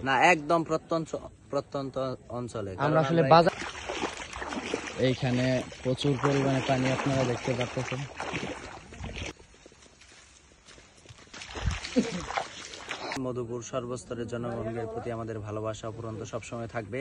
না, একদম প্রত্যন্ত অঞ্চলে আমরা আসলে বাজার এইখানে প্রচুর পরিমাণে পানি আপনারা দেখতে পাচ্ছেন। মধুপুর সর্বস্তরের জনগণের প্রতি আমাদের ভালোবাসা অফুরন্ত সবসময় থাকবে।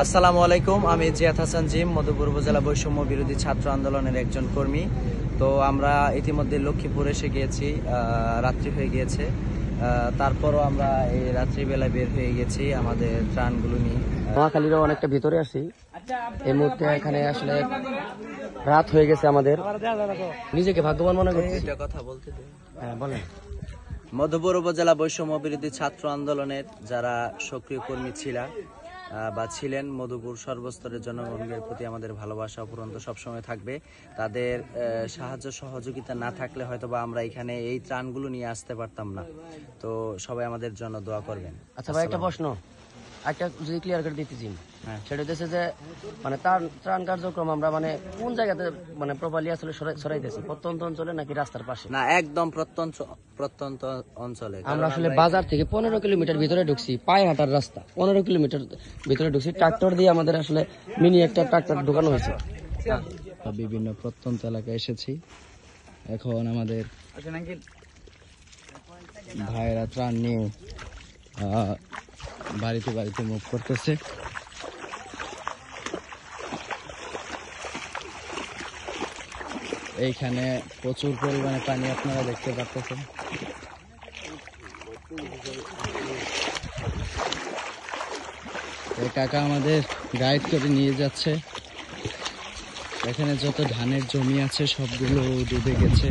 আসসালামু আলাইকুম, আমি জিয়াদ হাসান জিম, মধুপুর উপজেলা বৈষম্য বিরোধী ছাত্র আন্দোলনের একজন কর্মী। তো আমরা ইতিমধ্যে লক্ষ্মীপুর এসে গিয়েছি, রাত্রি হয়ে গিয়েছে। তারপরও আমরা এই রাত্রিবেলা বের হয়ে গেছি আমাদের ত্রাণগুলো নিয়ে। নোয়াখালীরও অনেকটা ভিতরে আসি এই মুহূর্তে। এখানে আসলে রাত হয়ে গেছে আমাদের। নিজেকে ভাগ্যবান মনে করছি। এটা কথা বলতে হ্যাঁ বলেন। মধুপুর উপজেলা বৈষম্য বিরোধী ছাত্র আন্দোলনের যারা সক্রিয় কর্মী ছিলেন, মধুপুর সর্বস্তরের জনগণের প্রতি আমাদের ভালোবাসা অফুরন্ত সবসময় থাকবে। তাদের সাহায্য সহযোগিতা না থাকলে হয়তো বা আমরা এখানে এই ত্রাণগুলো নিয়ে আসতে পারতাম না। তো সবাই আমাদের জন্য দোয়া করবেন। আচ্ছা ভাই, একটা প্রশ্ন একটা যদি ক্লিয়ার করে দিতে চাই, হ্যাঁ, সেটা হচ্ছে যে মানে ত্রাণ কার্যক্রম আমরা মানে কোন জায়গাতে মানে প্রপারলি আসলে সরাইতেছি, প্রত্যন্ত অঞ্চলে নাকি রাস্তার পাশে? না, একদম প্রত্যন্ত অঞ্চলে। আমরা আসলে বাজার থেকে 15 কিলোমিটার ভিতরে ঢুকছি, পায়ে হাঁটার রাস্তা 15 কিলোমিটার ভিতরে ঢুকছি। ট্রাক্টর দিয়ে আমাদের আসলে মিনি একটা ট্রাক্টর ঢোকানো হয়েছে। বিভিন্ন প্রত্যন্ত এলাকায় এসেছি। এখন আমাদের ভাইয়েরা ত্রাণ নিয়ে বাড়িতে বাড়িতে মুভ করতেছে। এইখানে প্রচুর পরিমাণে পানি আপনারা দেখতে পাচ্ছেন। এই কাকা আমাদের গাইড করে নিয়ে যাচ্ছে। এখানে যত ধানের জমি আছে সবগুলো ডুবে গেছে।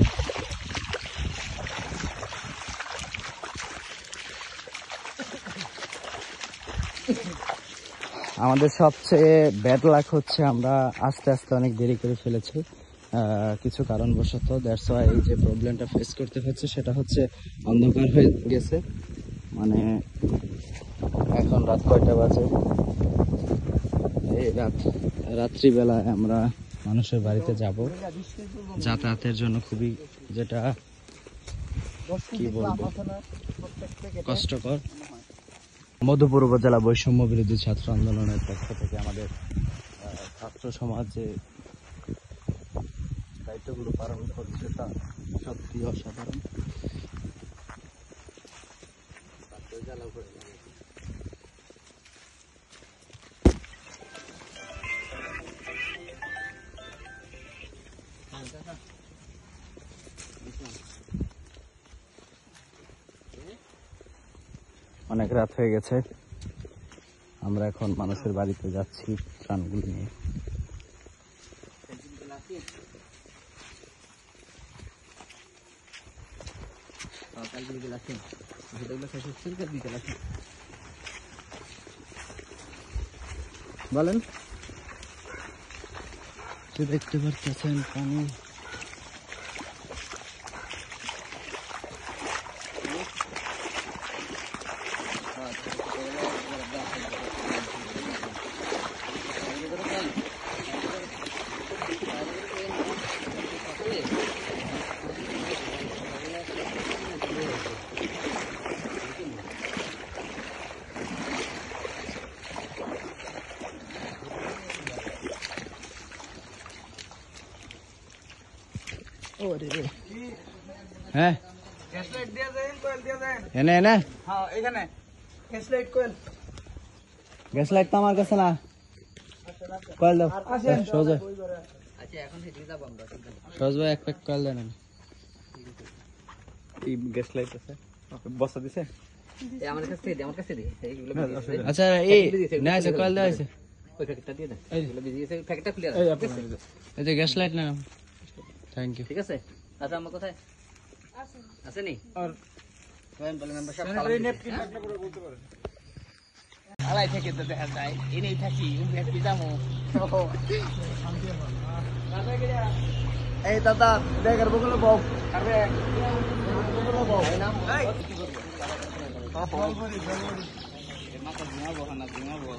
আমাদের সবচেয়ে ব্যাড লাক হচ্ছে আমরা আস্তে আস্তে অনেক দেরি করে ফেলেছি কিছু কারণবশত। দ্যাটস ওয়াই এই যে প্রবলেমটা ফেস করতে হচ্ছে সেটা হচ্ছে অন্ধকার হয়ে গেছে। মানে এখন রাত কয়টা বাজে? এই রাত্রিবেলায় আমরা মানুষের বাড়িতে যাব যাতায়াতের জন্য খুবই যেটা কি বলবো কষ্টকর। মধুপুর উপজেলা বৈষম্য বিরোধী ছাত্র আন্দোলনের পক্ষ থেকে আমাদের ছাত্র সমাজ যে দায়িত্বগুলো পালন করছে তা সত্যি অসাধারণ। অনেক রাত হয়ে গেছে, আমরা এখন মানুষের বাড়িতে যাচ্ছি ত্রাণগুলো নিয়ে। বলেন, দেখতে পাচ্ছেন পানি। হ্যাঁ, গ্যাস লাইট তো আমার কাছে না, কয়েল দাও সহজ ভাই, এক প্যাক কয়েল দেন। গ্যাস লাইট আছে, বস্তা দিছে। এই আমার কাছে দে, আমার কাছে দে এইগুলো ভিজিয়েছে। আচ্ছা এই না আছে কল দেওয়া আছে ওই প্যাকেটটা দিয়ে দে, এইগুলো ভিজিয়েছে, প্যাকেটটা খুলে রাখ, ঠিক আছে? এই যে গ্যাস লাইট না থ্যাংক ইউ ঠিক আছে। আচ্ছা আমার কোথায় আছে নি আর বলে মেম্বারশিপ আলাই থেকে তো দেখা যায় এনেই থাকি উম্পি যাবো। এই দাদা দেখার বগুলো বউ আরে মাথা ঘুমাবো না ঘুমাবো